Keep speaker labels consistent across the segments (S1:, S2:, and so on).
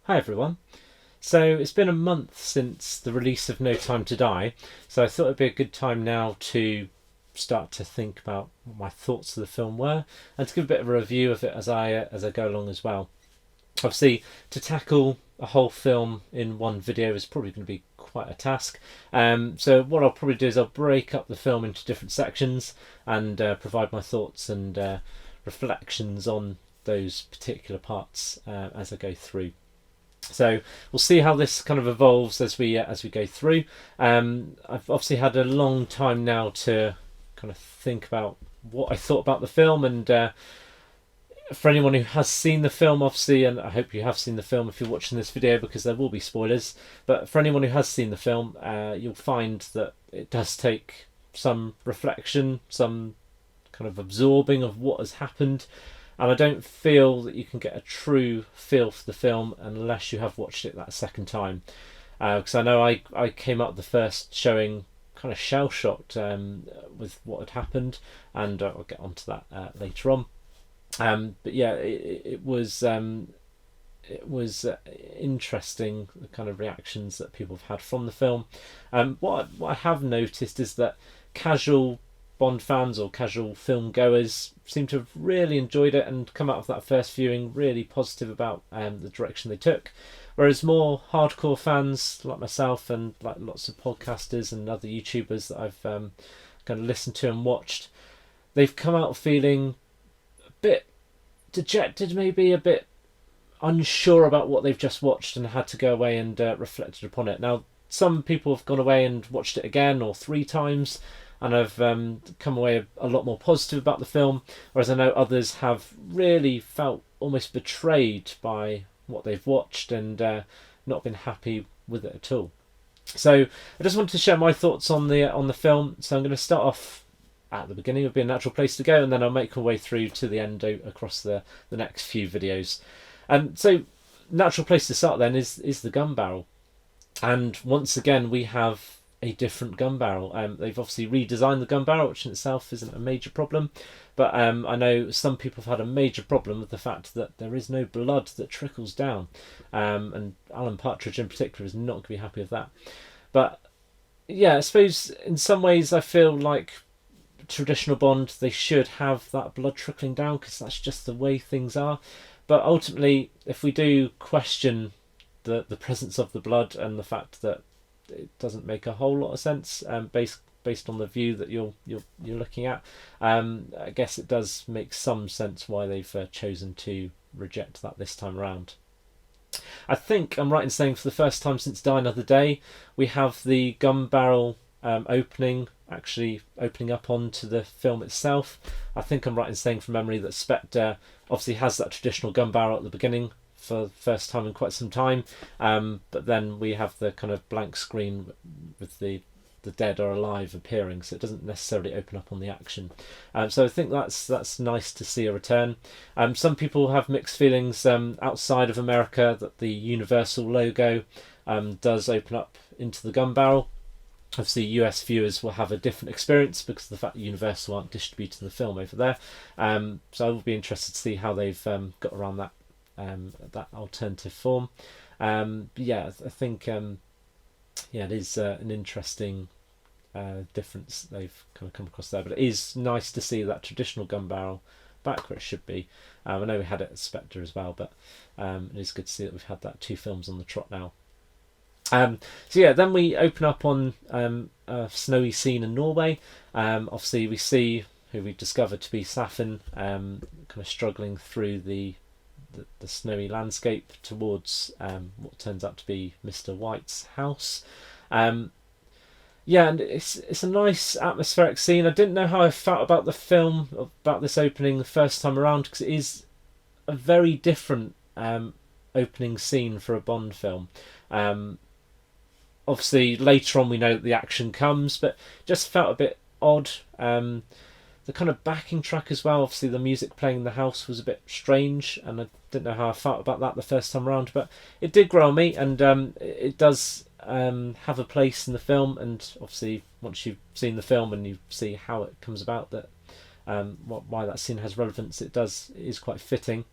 S1: Hi everyone. So it's been a month since the release of No Time to Die, so I thought it'd be a good time now to start to think about what my thoughts of the film were, and to give a bit of a review of it as I go along as well. Obviously, to tackle a whole film in one video is probably going to be quite a task. So what I'll probably do is I'll break up the film into different sections and provide my thoughts and reflections on those particular parts as I go through. So we'll see how this kind of evolves as we go through. I've obviously had a long time now to kind of think about what I thought about the film, and for anyone who has seen the film, obviously, and I hope you have seen the film if you're watching this video because there will be spoilers. But for anyone who has seen the film, you'll find that it does take some reflection, some kind of absorbing of what has happened, and I don't feel that you can get a true feel for the film unless you have watched it that second time. Because I know I came up the first showing kind of shell shocked with what had happened, and I'll get onto that later on. But yeah, it was interesting, the kind of reactions that people have had from the film. What I have noticed is that casual Bond fans or casual film goers seem to have really enjoyed it and come out of that first viewing really positive about the direction they took. Whereas more hardcore fans like myself and like lots of podcasters and other YouTubers that I've kind of listened to and watched, they've come out feeling a bit dejected, maybe a bit unsure about what they've just watched and had to go away and reflected upon it. Now, some people have gone away and watched it again or three times and have come away a lot more positive about the film, whereas I know others have really felt almost betrayed by what they've watched and not been happy with it at all. So I just wanted to share my thoughts on the film. So I'm going to start off at the beginning, would be a natural place to go, and then I'll make my way through to the end across the next few videos. So natural place to start then is the gun barrel, and once again we have a different gun barrel. They've obviously redesigned the gun barrel, which in itself isn't a major problem, but I know some people have had a major problem with the fact that there is no blood that trickles down, and Alan Partridge in particular is not going to be happy with that. But yeah, I suppose in some ways I feel like traditional Bond, they should have that blood trickling down because that's just the way things are. But ultimately, if we do question the presence of the blood and the fact that it doesn't make a whole lot of sense, based on the view that you're looking at, I guess it does make some sense why they've chosen to reject that this time around. I think I'm right in saying for the first time since Die Another Day, we have the gun barrel actually opening up onto the film itself. I think I'm right in saying from memory that Spectre obviously has that traditional gun barrel at the beginning for the first time in quite some time, but then we have the kind of blank screen with the dead or alive appearing, so it doesn't necessarily open up on the action. So I think that's nice to see a return. Some people have mixed feelings outside of America that the Universal logo does open up into the gun barrel. Obviously, US viewers will have a different experience because of the fact that Universal aren't distributing the film over there. So I will be interested to see how they've got around that alternative form. Yeah, I think it is an interesting difference they've kind of come across there. But it is nice to see that traditional gun barrel back where it should be. I know we had it at Spectre as well, but it is good to see that we've had that two films on the trot now. So yeah, then we open up on a snowy scene in Norway. Obviously, we see who we discovered to be Safin, kind of struggling through the snowy landscape towards what turns out to be Mr. White's house. Yeah, and it's a nice atmospheric scene. I didn't know how I felt about the film, about this opening the first time around, because it is a very different opening scene for a Bond film. Obviously, later on we know that the action comes, but just felt a bit odd. The kind of backing track as well, obviously the music playing in the house was a bit strange, and I didn't know how I felt about that the first time around, but it did grow on me, and it does have a place in the film. And obviously once you've seen the film and you see how it comes about, that why that scene has relevance, it is quite fitting.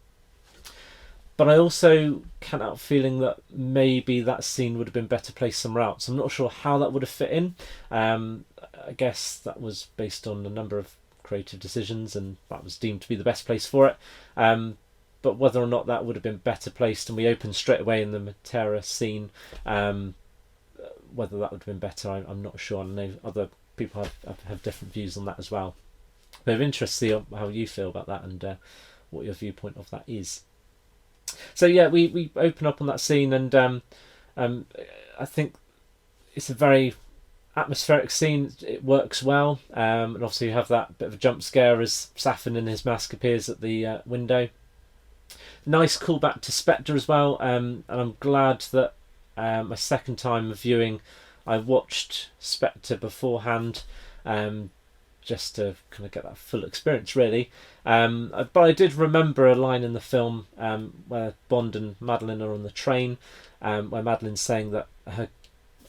S1: But I also can't help feeling that maybe that scene would have been better placed somewhere else. I'm not sure how that would have fit in. I guess that was based on a number of creative decisions, and that was deemed to be the best place for it. But whether or not that would have been better placed, and we opened straight away in the Matera scene, whether that would have been better, I'm not sure. I know other people have different views on that as well. But of interest to see how you feel about that and what your viewpoint of that is. So yeah, we open up on that scene, and I think it's a very atmospheric scene. It works well, and obviously you have that bit of a jump scare as Safin in his mask appears at the window. Nice callback to Spectre as well, and I'm glad that my second time of viewing, I watched Spectre beforehand, just to kind of get that full experience, really. But I did remember a line in the film where Bond and Madeline are on the train, where Madeline's saying that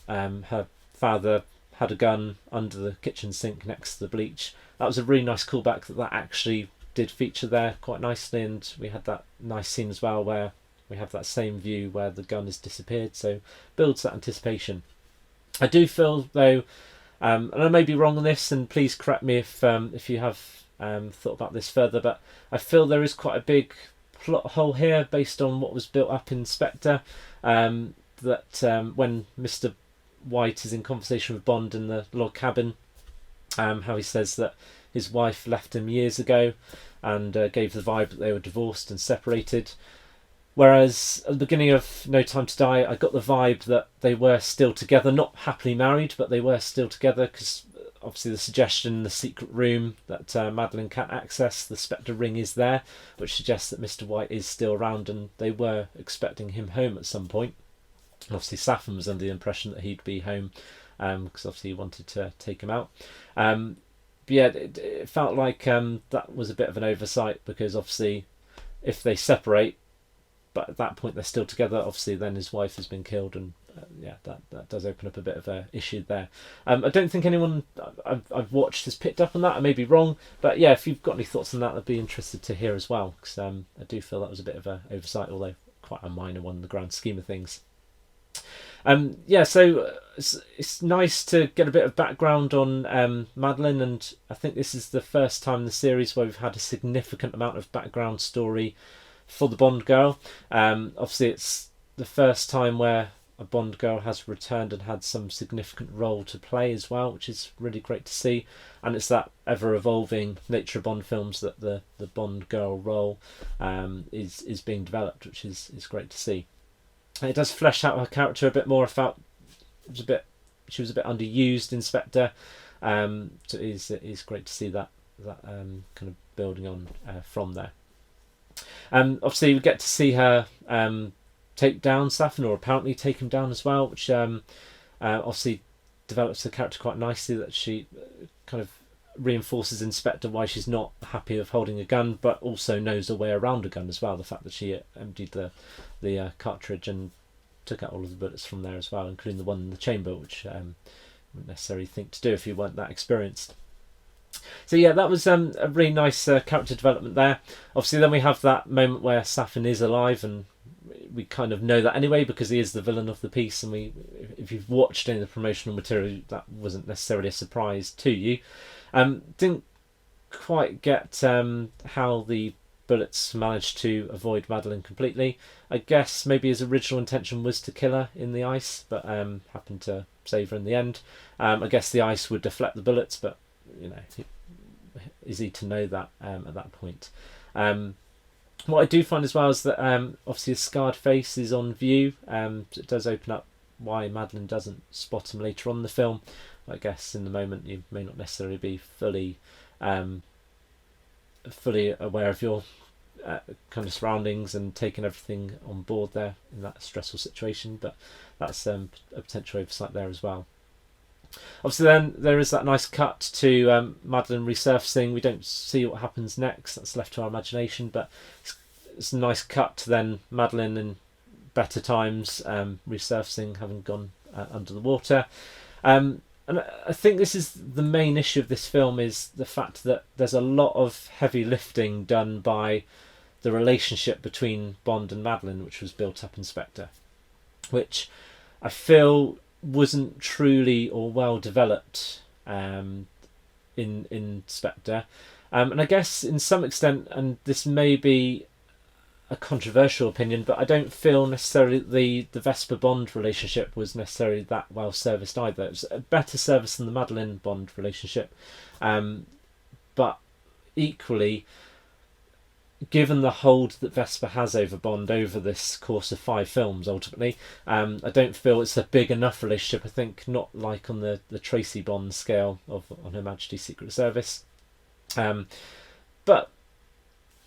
S1: her father had a gun under the kitchen sink next to the bleach. That was a really nice callback that actually did feature there quite nicely, and we had that nice scene as well where we have that same view where the gun has disappeared, so builds that anticipation. I do feel though, and I may be wrong on this, and please correct me if you have thought about this further, but I feel there is quite a big plot hole here based on what was built up in Spectre, that when Mr. White is in conversation with Bond in the log cabin, how he says that his wife left him years ago and gave the vibe that they were divorced and separated. Whereas at the beginning of No Time to Die, I got the vibe that they were still together, not happily married, but they were still together, because obviously the suggestion, the secret room that Madeline can't access, the Spectre ring is there, which suggests that Mr. White is still around and they were expecting him home at some point. Obviously Safin was under the impression that he'd be home, because obviously he wanted to take him out. But yeah, it felt like that was a bit of an oversight, because obviously if they separate, but at that point they're still together, obviously then his wife has been killed, and that does open up a bit of an issue there. I don't think anyone I've watched has picked up on that. I may be wrong, but yeah, if you've got any thoughts on that, I'd be interested to hear as well, because I do feel that was a bit of an oversight, although quite a minor one in the grand scheme of things. So it's nice to get a bit of background on Madeline, and I think this is the first time in the series where we've had a significant amount of background story for the Bond girl. Obviously it's the first time where a Bond girl has returned and had some significant role to play as well, which is really great to see. And it's that ever-evolving nature of Bond films that the Bond girl role is being developed, which is great to see. And it does flesh out her character a bit more. I felt she was a bit underused in Spectre, so it is great to see that kind of building on from there. Obviously we get to see her take down Safin, or apparently take him down as well, which obviously develops the character quite nicely, that she kind of reinforces in Spectre why she's not happy of holding a gun, but also knows a way around a gun as well. The fact that she emptied the cartridge and took out all of the bullets from there as well, including the one in the chamber, which you wouldn't necessarily think to do if you weren't that experienced. So yeah, that was a really nice character development there. Obviously then we have that moment where Safin is alive, and we kind of know that anyway because he is the villain of the piece, and if you've watched any of the promotional material, that wasn't necessarily a surprise to you. Didn't quite get how the bullets managed to avoid Madeline completely. I guess maybe his original intention was to kill her in the ice, but happened to save her in the end. I guess the ice would deflect the bullets, but is he to know that at that point? What I do find as well is that obviously his scarred face is on view. It does open up why Madeline doesn't spot him later on in the film. I guess in the moment you may not necessarily be fully aware of your kind of surroundings and taking everything on board there in that stressful situation, but that's a potential oversight there as well. Obviously then there is that nice cut to Madeline resurfacing. We don't see what happens next, that's left to our imagination, but it's a nice cut to then Madeline in better times, resurfacing, having gone under the water. And I think this is the main issue of this film, is the fact that there's a lot of heavy lifting done by the relationship between Bond and Madeline, which was built up in Spectre, which I feel wasn't truly or well developed in Spectre. And I guess in some extent, and this may be a controversial opinion, but I don't feel necessarily the Vesper Bond relationship was necessarily that well serviced either. It was a better service than the Madeline Bond relationship, but equally, given the hold that Vesper has over Bond over this course of 5 films, ultimately, I don't feel it's a big enough relationship. I think not like on the Tracy Bond scale of On Her Majesty's Secret Service, but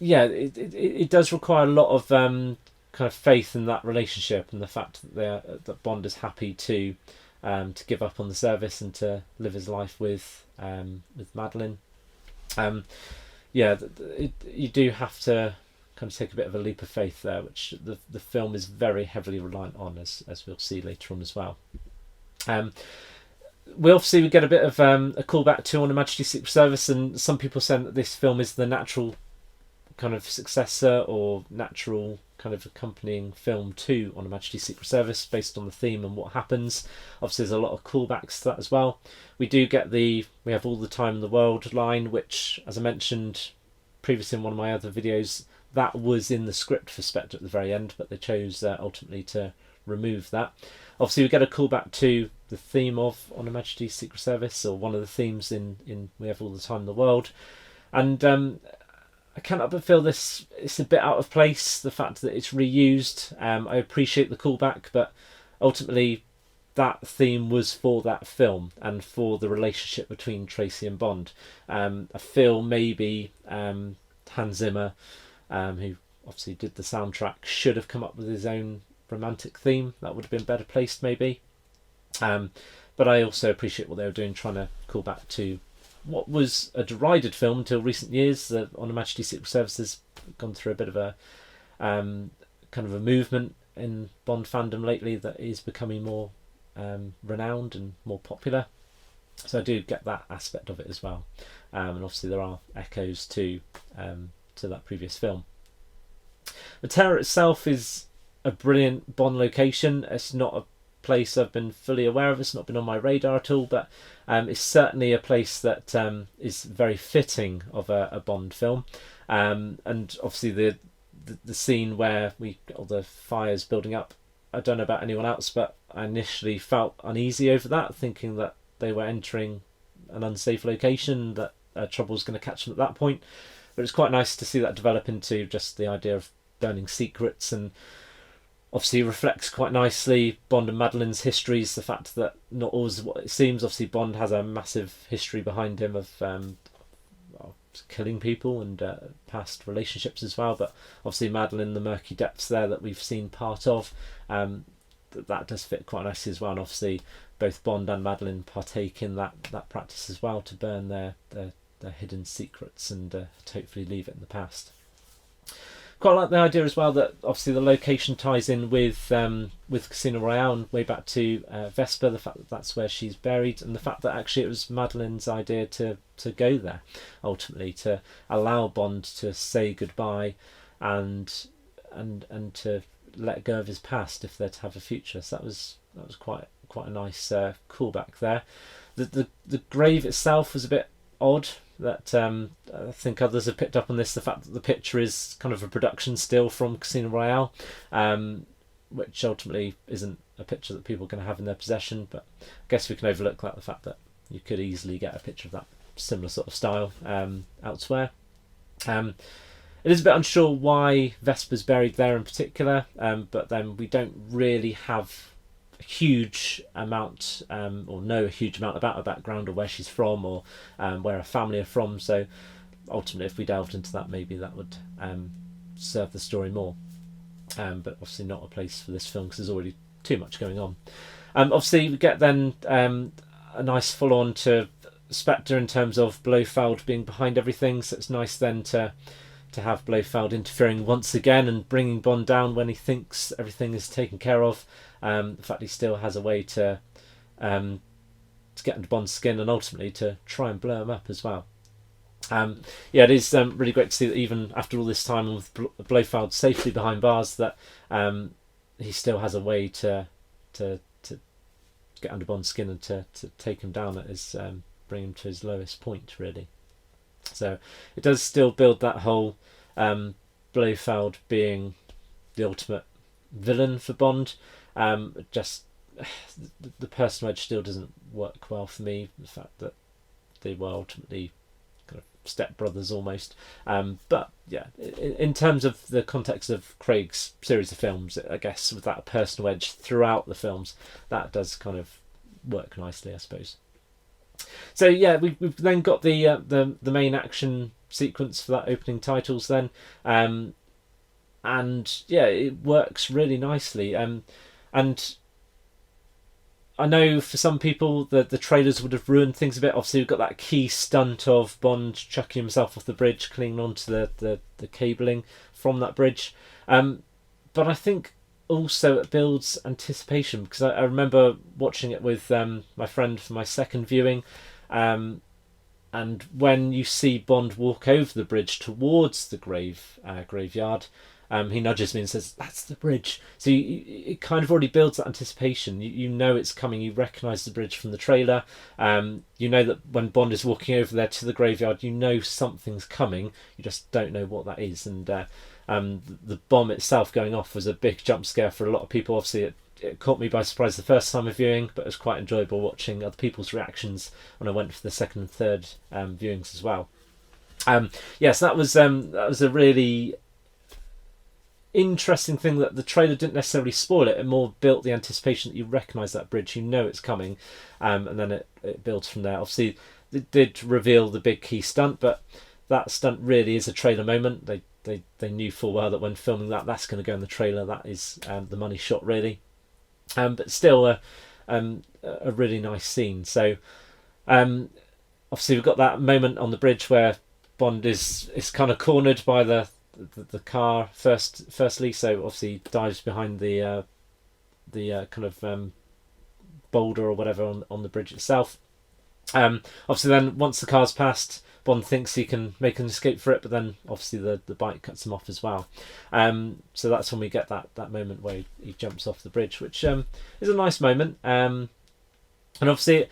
S1: yeah, it does require a lot of kind of faith in that relationship, and the fact that that Bond is happy to give up on the service and to live his life with Madeline. You do have to kind of take a bit of a leap of faith there, which the film is very heavily reliant on, as we'll see later on as well. We get a bit of a callback to On Her Majesty's Secret Service, and some people say that this film is the natural kind of successor or natural kind of accompanying film to On Her Majesty's Secret Service based on the theme and what happens. Obviously there's a lot of callbacks to that as well. We have All the Time in the World line, which, as I mentioned previously in one of my other videos, that was in the script for Spectre at the very end, but they chose ultimately to remove that. Obviously we get a callback to the theme of On Her Majesty's Secret Service, or one of the themes in We Have All the Time in the World, and I can't help but feel it's a bit out of place, the fact that it's reused. I appreciate the callback, but ultimately that theme was for that film and for the relationship between Tracy and Bond. I feel maybe Hans Zimmer, who obviously did the soundtrack, should have come up with his own romantic theme. That would have been better placed maybe. But I also appreciate what they were doing, trying to call back to what was a derided film until recent years. On Her Majesty's Secret Service has gone through a bit of a kind of a movement in Bond fandom lately that is becoming more renowned and more popular. So I do get that aspect of it as well, and obviously there are echoes to that previous film. The Terror itself is a brilliant Bond location. It's not a place I've been fully aware of. It's not been on my radar at all, but it's certainly a place that is very fitting of a Bond film. And obviously the scene where all the fires building up, I don't know about anyone else, but I initially felt uneasy over that, thinking that they were entering an unsafe location, that trouble was going to catch them at that point. But it's quite nice to see that develop into just the idea of burning secrets, and obviously reflects quite nicely Bond and Madeline's histories, the fact that not always what it seems. Obviously Bond has a massive history behind him of killing people and past relationships as well, but obviously Madeline, the murky depths there that we've seen part of, that does fit quite nicely as well. And obviously both Bond and Madeline partake in that practice as well, to burn their hidden secrets and hopefully leave it in the past. Quite like the idea as well that obviously the location ties in with Casino Royale and way back to Vesper, the fact that that's where she's buried, and the fact that actually it was Madeline's idea to go there, ultimately to allow Bond to say goodbye and to let go of his past if they're to have a future. So that was quite a nice callback there. The grave itself was a bit odd. That I think others have picked up on this, the fact that the picture is kind of a production still from Casino Royale, which ultimately isn't a picture that people are going to have in their possession, but I guess we can overlook the fact that you could easily get a picture of that similar sort of style elsewhere. It is a bit unsure why Vesper's buried there in particular, but then we don't really have a huge amount or know a huge amount about her background or where she's from or where her family are from, so ultimately if we delved into that, maybe that would serve the story more, but obviously not a place for this film because there's already too much going on. Obviously we get then a nice full on to Spectre in terms of Blofeld being behind everything, so it's nice then to have Blofeld interfering once again and bringing Bond down when he thinks everything is taken care of. The fact he still has a way to get into Bond's skin and ultimately to try and blow him up as well. Yeah, it is really great to see that even after all this time with Blofeld safely behind bars, that he still has a way to get under Bond's skin and to take him down at his bring him to his lowest point, really. So it does still build that whole Blofeld being the ultimate villain for Bond. Just the personal edge still doesn't work well for me. The fact that they were ultimately kind of stepbrothers almost. But yeah, in terms of the context of Craig's series of films, I guess with that personal edge throughout the films, that does kind of work nicely, I suppose. So yeah, we've then got the main action sequence for that opening titles then, and yeah, it works really nicely. And I know for some people the trailers would have ruined things a bit. Obviously, we've got that key stunt of Bond chucking himself off the bridge, clinging onto the cabling from that bridge. But I think also it builds anticipation, because I remember watching it with my friend for my second viewing, and when you see Bond walk over the bridge towards the graveyard, he nudges me and says, "That's the bridge." So it kind of already builds that anticipation. You know it's coming. You recognise the bridge from the trailer. You know that when Bond is walking over there to the graveyard, you know something's coming. You just don't know what that is. And the bomb itself going off was a big jump scare for a lot of people. Obviously, it caught me by surprise the first time of viewing, but it was quite enjoyable watching other people's reactions when I went for the second and third viewings as well. Yes, that was a really interesting thing, that the trailer didn't necessarily spoil it. It more built the anticipation that you recognise that bridge, you know it's coming, and then it builds from there. Obviously, it did reveal the big key stunt, but that stunt really is a trailer moment. They knew full well that when filming that's going to go in the trailer. That is the money shot, really. But still a really nice scene. So obviously we've got that moment on the bridge where Bond is kind of cornered by the car firstly, so obviously he dives behind the kind of boulder or whatever on the bridge itself. Obviously then once the car's passed, Bond thinks he can make an escape for it, but then obviously the bike cuts him off as well. So that's when we get that moment where he jumps off the bridge, which is a nice moment. And obviously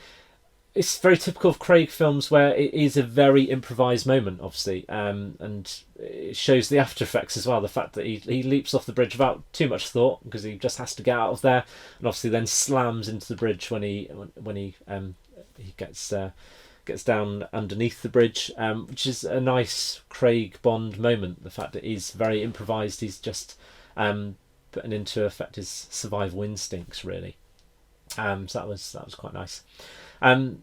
S1: it's very typical of Craig films where it is a very improvised moment, obviously, and it shows the after effects as well. The fact that he leaps off the bridge without too much thought, because he just has to get out of there, and obviously then slams into the bridge when he gets down underneath the bridge, which is a nice Craig Bond moment. The fact that he's very improvised, he's just putting into effect his survival instincts, really. So that was quite nice. And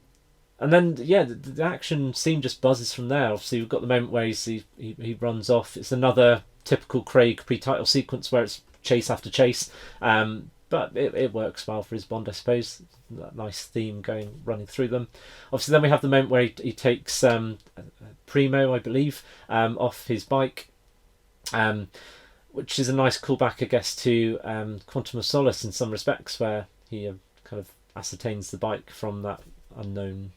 S1: then yeah, the action scene just buzzes from there. Obviously we've got the moment where he runs off. It's another typical Craig pre-title sequence where it's chase after chase, but it works well for his Bond, I suppose. That nice theme running through them. Obviously then we have the moment where he takes Primo, I believe, off his bike, which is a nice callback, I guess, to Quantum of Solace in some respects, where he kind of ascertains the bike from that unknown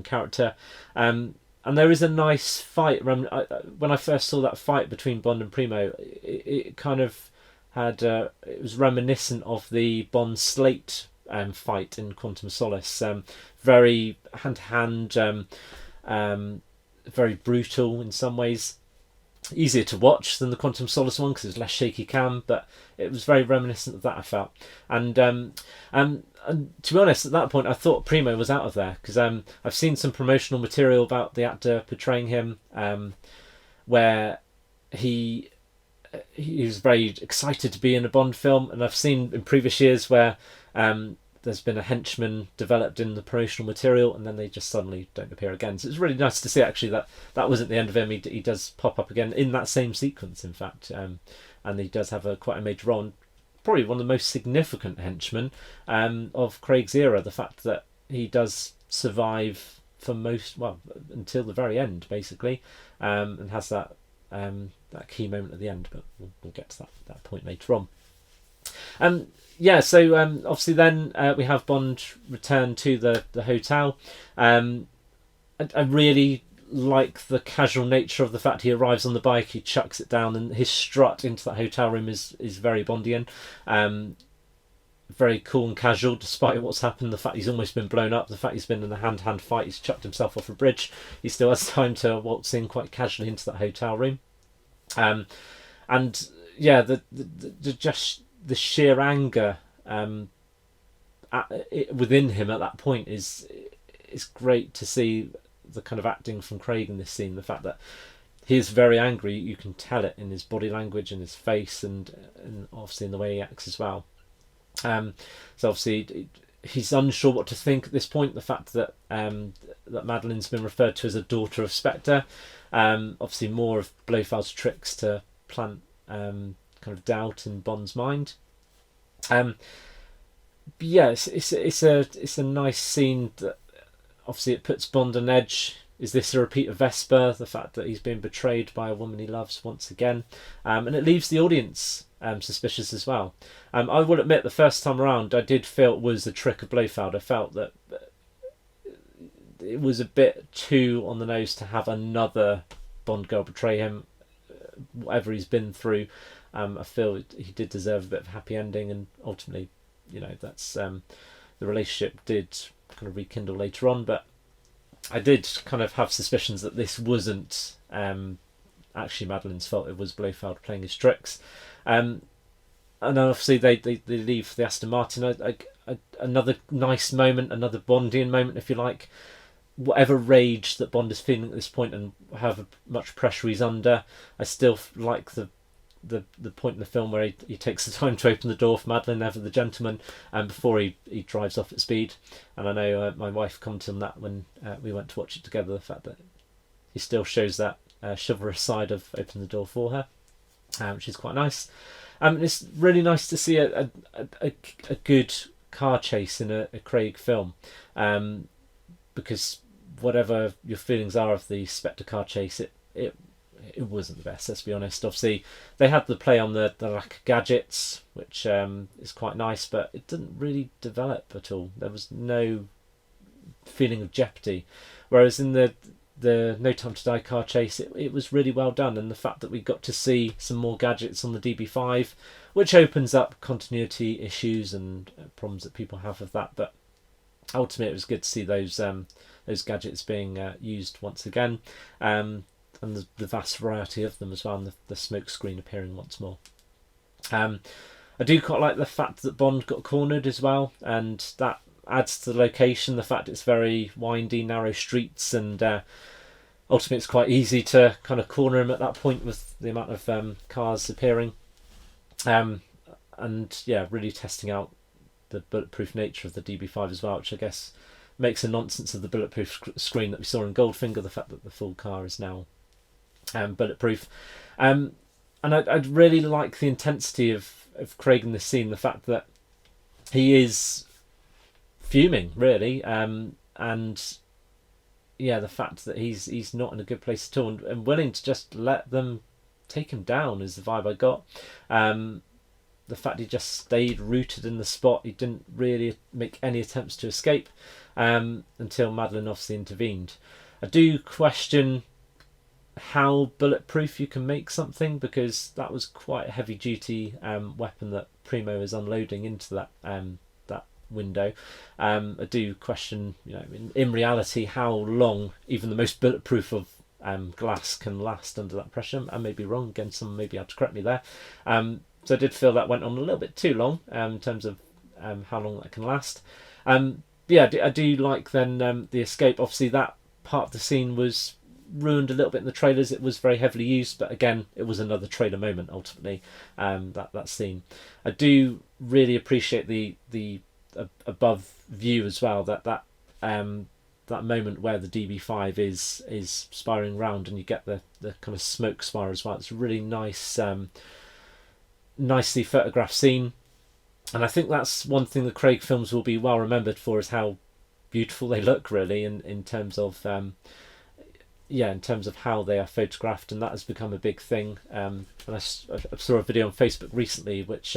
S1: character, and there is a nice fight. When I first saw that fight between Bond and Primo, it kind of had it was reminiscent of the Bond Slate fight in Quantum of Solace. Very hand to hand, very brutal in some ways. Easier to watch than the Quantum Solace one because it's less shaky cam, but it was very reminiscent of that, I felt. And to be honest, at that point I thought Primo was out of there, because I've seen some promotional material about the actor portraying him, where he was very excited to be in a Bond film, and I've seen in previous years where there's been a henchman developed in the promotional material and then they just suddenly don't appear again. So it's really nice to see actually that wasn't the end of him. He does pop up again in that same sequence, in fact, and he does have quite a major role, and probably one of the most significant henchmen of Craig's era. The fact that he does survive for until the very end, basically, and has that key moment at the end, but we'll get to that point later on. Yeah, so obviously then we have Bond return to the hotel, and I really like the casual nature of the fact he arrives on the bike, he chucks it down, and his strut into that hotel room is very Bondian. Um, Very cool and casual, despite what's happened. The fact he's almost been blown up, the fact he's been in a hand-to-hand fight, he's chucked himself off a bridge. He still has time to waltz in quite casually into that hotel room. Um, and yeah, the just the sheer anger within him at that point is great to see. The kind of acting from Craig in this scene, the fact that he is very angry, you can tell it in his body language and his face, and obviously in the way he acts as well. So obviously he's unsure what to think at this point. The fact that that Madeleine's been referred to as a daughter of Spectre, obviously more of Blofeld's tricks to plant kind of doubt in Bond's mind. But yeah, it's a nice scene that obviously it puts Bond on edge. Is this a repeat of Vesper? The fact that he's been betrayed by a woman he loves once again, and it leaves the audience suspicious as well. I will admit, the first time around, I did feel it was a trick of Blofeld. I felt that it was a bit too on the nose to have another Bond girl betray him, whatever he's been through. I feel he did deserve a bit of a happy ending, and ultimately, that's the relationship did kind of rekindle later on. But I did kind of have suspicions that this wasn't actually Madeleine's fault. It was Blofeld playing his tricks. And obviously they leave the Aston Martin. Another nice moment, another Bondian moment, if you like. Whatever rage that Bond is feeling at this point, and however much pressure he's under, I still like the point in the film where he takes the time to open the door for Madeleine, ever the gentleman, and before he drives off at speed. And I know my wife commented on that when we went to watch it together, the fact that he still shows that chivalrous side of opening the door for her, which is quite nice. It's really nice to see a good car chase in a Craig film, because whatever your feelings are of the Spectre car chase, it wasn't the best, let's be honest. Obviously, they had the play on the lack of gadgets, which is quite nice, but it didn't really develop at all. There was no feeling of jeopardy. Whereas in the No Time to Die car chase, it was really well done, and the fact that we got to see some more gadgets on the DB5, which opens up continuity issues and problems that people have with that, but ultimately it was good to see those gadgets being used once again. And the vast variety of them as well, and the smoke screen appearing once more. I do quite like the fact that Bond got cornered as well, and that adds to the location. The fact it's very windy, narrow streets, and ultimately it's quite easy to kind of corner him at that point with the amount of cars appearing. And yeah, really testing out the bulletproof nature of the DB5 as well, which I guess makes a nonsense of the bulletproof screen that we saw in Goldfinger. The fact that the full car is now bulletproof, and I'd really like the intensity of Craig in this scene. The fact that he is fuming, really, and yeah, the fact that he's not in a good place at all, and willing to just let them take him down is the vibe I got. The fact he just stayed rooted in the spot, he didn't really make any attempts to escape until Madeleine obviously intervened. I do question how bulletproof you can make something, because that was quite a heavy duty weapon that Primo is unloading into that window. I do question, in reality, how long even the most bulletproof of glass can last under that pressure. I may be wrong, again, someone may be able to correct me there. So I did feel that went on a little bit too long in terms of how long that can last. Yeah, I do like then the escape. Obviously that part of the scene was ruined a little bit in the trailers. It was very heavily used, but again, it was another trailer moment ultimately, that scene. I do really appreciate the above view as well, that moment where the DB5 is spiraling round and you get the kind of smoke spiral as well. It's a really nice, nicely photographed scene, and I think that's one thing the Craig films will be well remembered for, is how beautiful they look, really, in terms of in terms of how they are photographed, and that has become a big thing. And I saw a video on Facebook recently which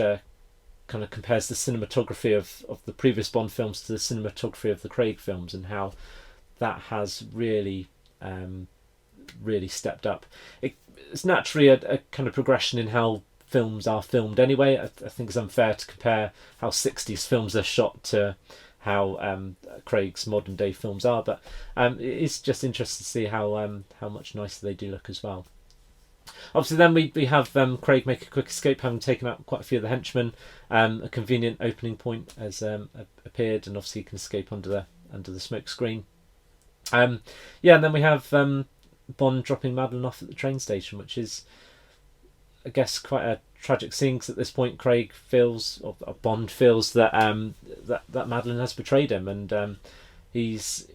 S1: kind of compares the cinematography of the previous Bond films to the cinematography of the Craig films, and how that has really really stepped up. It's naturally a kind of progression in how films are filmed anyway. I think it's unfair to compare how 60s films are shot to how Craig's modern day films are, but it's just interesting to see how much nicer they do look as well. Obviously, then we have Craig make a quick escape, having taken out quite a few of the henchmen. A convenient opening point has appeared, and obviously he can escape under the smoke screen. And then we have Bond dropping Madeline off at the train station, which is, I guess, quite a tragic scene, because at this point Craig feels, or Bond feels, that that Madeline has betrayed him, and he's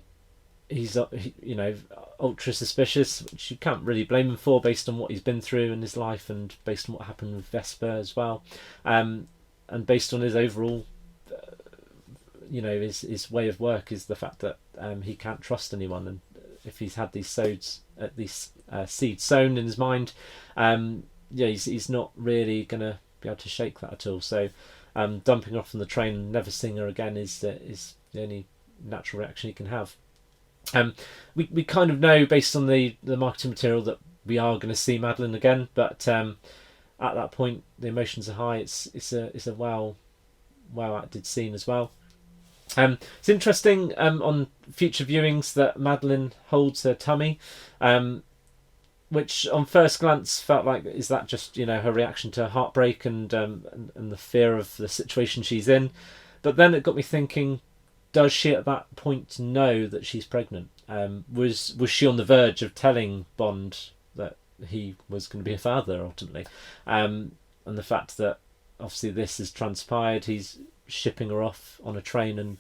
S1: ultra suspicious, which you can't really blame him for based on what he's been through in his life and based on what happened with Vesper as well, and based on his overall his way of work is the fact that he can't trust anyone, and if he's had these seeds sown in his mind, he's not really gonna be able to shake that at all. So dumping off on the train and never seeing her again is the only natural reaction he can have. We kind of know based on the marketing material that we are going to see Madeline again, but at that point the emotions are high. It's a well acted scene as well. It's interesting on future viewings that Madeline holds her tummy, which on first glance felt like, is that just her reaction to heartbreak and the fear of the situation she's in? But then it got me thinking, does she at that point know that she's pregnant? Was she on the verge of telling Bond that he was going to be a father ultimately? And the fact that obviously this has transpired, he's shipping her off on a train, and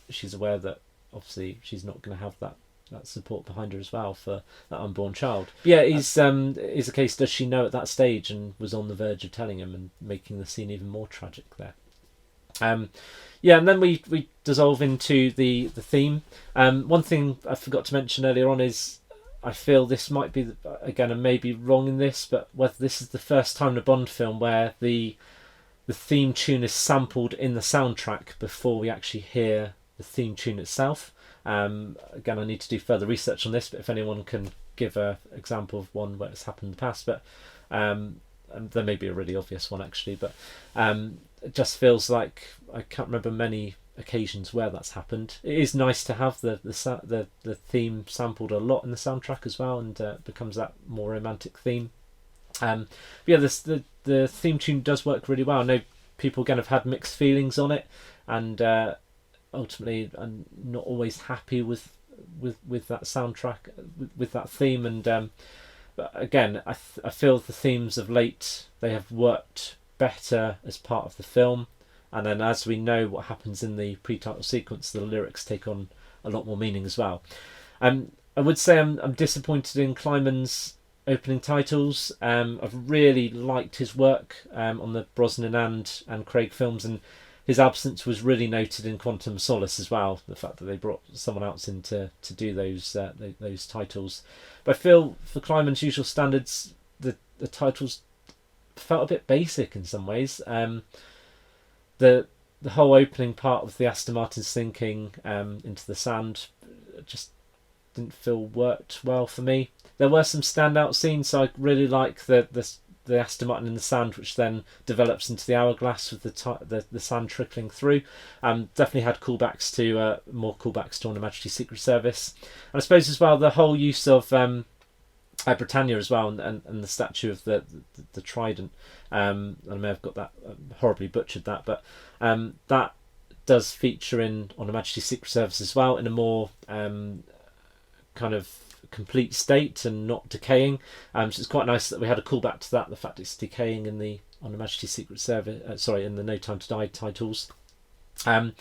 S1: she's aware that obviously she's not going to have that support behind her as well for that unborn child. But yeah, is a case, does she know at that stage and was on the verge of telling him and making the scene even more tragic there? And then we dissolve into the theme. One thing I forgot to mention earlier on is, I feel this might be, again, I may be wrong in this, but whether this is the first time in a Bond film where the theme tune is sampled in the soundtrack before we actually hear the theme tune itself. Again, I need to do further research on this, but if anyone can give an example of one where it's happened in the past, but there may be a really obvious one actually, but it just feels like I can't remember many occasions where that's happened. It is nice to have the theme sampled a lot in the soundtrack as well, and becomes that more romantic theme. But yeah, the theme tune does work really well. I know people again have had mixed feelings on it, and ultimately I'm not always happy with that soundtrack, with that theme, and but again I feel the themes of late, they have worked better as part of the film, and then as we know what happens in the pre-title sequence, the lyrics take on a lot more meaning as well. I would say I'm disappointed in Kleiman's opening titles. I've really liked his work on the Brosnan and Craig films, and his absence was really noted in Quantum of Solace as well, the fact that they brought someone else in to do those titles. But I feel for Kleiman's usual standards, the titles felt a bit basic in some ways. The whole opening part of the Aston Martin sinking into the sand just didn't feel worked well for me. There were some standout scenes, so I really like the Aston Martin in the sand, which then develops into the hourglass with the sand trickling through. Definitely had more callbacks to On Her Majesty's Secret Service, and I suppose as well the whole use of Britannia as well, and the statue of the trident. I may have got that horribly butchered that, but that does feature in On Her Majesty's Secret Service as well, in a more kind of complete state and not decaying. So it's quite nice that we had a callback to that, the fact it's decaying in the On Her Majesty's Secret Service, in the No Time to Die titles. There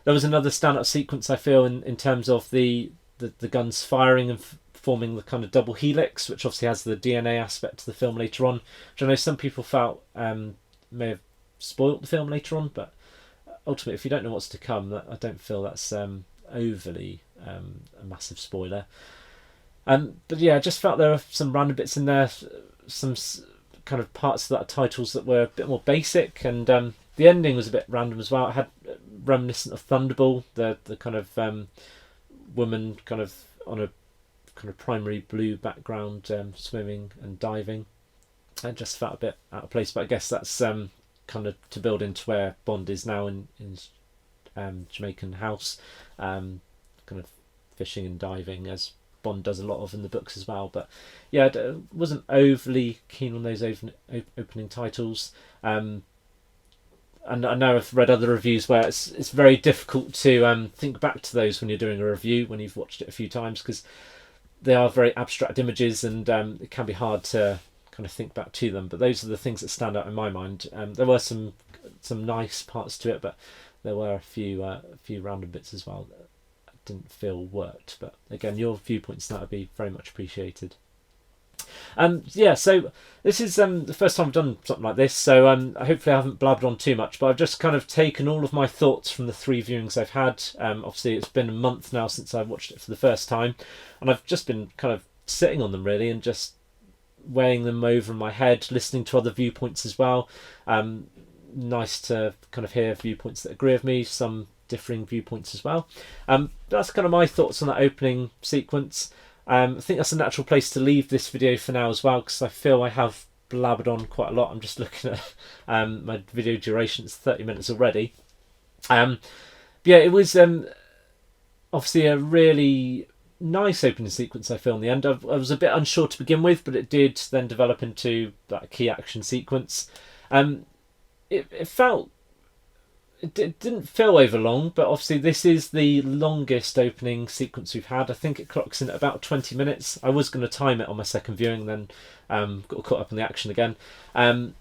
S1: was another standout sequence, I feel, in terms of the guns firing and forming the kind of double helix, which obviously has the DNA aspect to the film later on, which I know some people felt may have spoilt the film later on, but ultimately if you don't know what's to come, I don't feel that's overly a massive spoiler. But yeah, I just felt there were some random bits in there, some kind of parts of that titles that were a bit more basic, and the ending was a bit random as well. It had reminiscent of Thunderball, the kind of woman kind of on a kind of primary blue background, swimming and diving. I just felt a bit out of place, but I guess that's kind of to build into where Bond is now in Jamaican house, kind of fishing and diving, as Bond does a lot of in the books as well. But yeah, I wasn't overly keen on those opening titles. And I know I've read other reviews where it's very difficult to think back to those when you're doing a review, when you've watched it a few times, because they are very abstract images, and it can be hard to kind of think back to them. But those are the things that stand out in my mind. There were some nice parts to it, but there were a few random bits as well that I didn't feel worked. But again, your viewpoints on that would be very much appreciated. So this is the first time I've done something like this, so hopefully I haven't blabbed on too much, but I've just kind of taken all of my thoughts from the 3 viewings I've had. Obviously it's been a month now since I watched it for the first time, and I've just been kind of sitting on them really and just weighing them over in my head, listening to other viewpoints as well. Nice to kind of hear viewpoints that agree with me, some differing viewpoints as well. That's kind of my thoughts on that opening sequence. I think that's a natural place to leave this video for now as well, because I feel I have blabbered on quite a lot. I'm just looking at my video duration, it's 30 minutes already. Yeah, it was obviously a really nice opening sequence, I feel, in the end. I was a bit unsure to begin with, but it did then develop into that key action sequence. It didn't feel over long, but obviously this is the longest opening sequence we've had. I think it clocks in at about 20 minutes. I was going to time it on my second viewing, then got caught up in the action again. But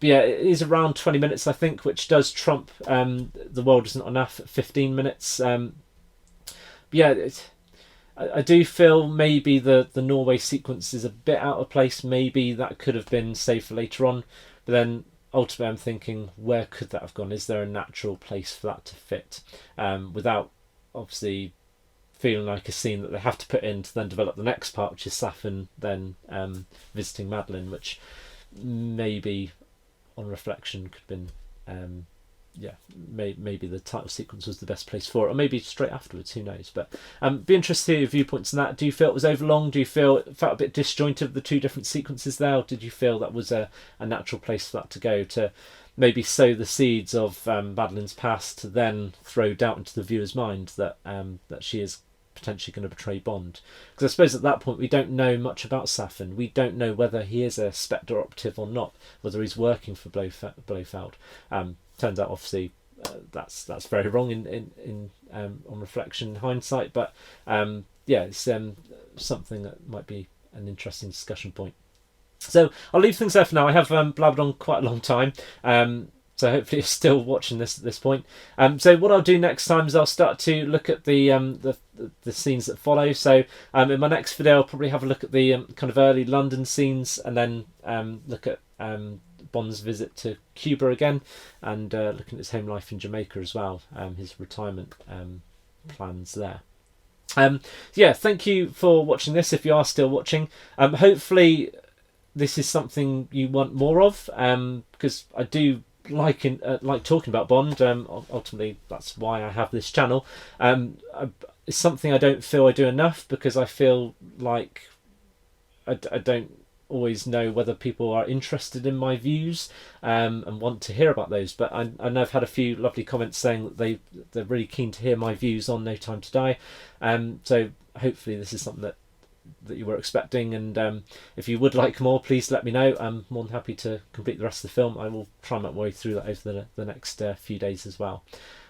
S1: yeah, it is around 20 minutes, I think, which does trump The World Isn't Enough at 15 minutes. Yeah, I do feel maybe the Norway sequence is a bit out of place. Maybe that could have been saved for later on, but then ultimately I'm thinking, where could that have gone? Is there a natural place for that to fit without obviously feeling like a scene that they have to put in to then develop the next part, which is Safin then visiting Madeline, which maybe on reflection could have been maybe the title sequence was the best place for it, or maybe straight afterwards, who knows. But be interested to hear your viewpoints on that. Do you feel it was overlong? Do you feel it felt a bit disjointed, the 2 different sequences there, or did you feel that was a natural place for that to go, to maybe sow the seeds of Madeline's past, to then throw doubt into the viewer's mind that she is potentially going to betray Bond? Because I suppose at that point we don't know much about Safin. We don't know whether he is a Spectre operative or not, whether he's working for Blofeld. Turns out, obviously, that's very wrong in on reflection, hindsight. But yeah, it's something that might be an interesting discussion point. So I'll leave things there for now. I have blabbered on quite a long time. So hopefully you're still watching this at this point. So what I'll do next time is I'll start to look at the scenes that follow. So in my next video I'll probably have a look at the kind of early London scenes, and then look at Bond's visit to Cuba again, and looking at his home life in Jamaica as well, his retirement plans there. Yeah, thank you for watching this, if you are still watching. Hopefully this is something you want more of, because I do like talking about Bond. Ultimately that's why I have this channel. It's something I don't feel I do enough, because I feel like I don't always know whether people are interested in my views and want to hear about those. But I know I've had a few lovely comments saying that they're really keen to hear my views on No Time to Die. So hopefully this is something that you were expecting, and if you would like more, please let me know. I'm more than happy to complete the rest of the film. I will try and make my way through that over the next few days as well.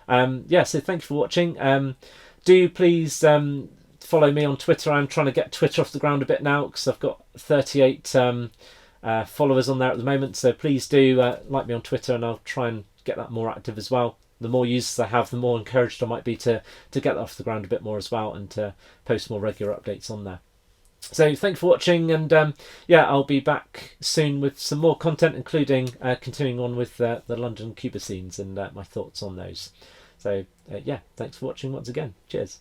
S1: Yeah, so thank you for watching. Do please follow me on Twitter. I'm trying to get Twitter off the ground a bit now, because I've got 38 followers on there at the moment. So please do like me on Twitter, and I'll try and get that more active as well. The more users I have, the more encouraged I might be to get that off the ground a bit more as well, and to post more regular updates on there. So thanks for watching, and yeah, I'll be back soon with some more content, including continuing on with the London Cuba scenes and my thoughts on those. So yeah, thanks for watching once again. Cheers.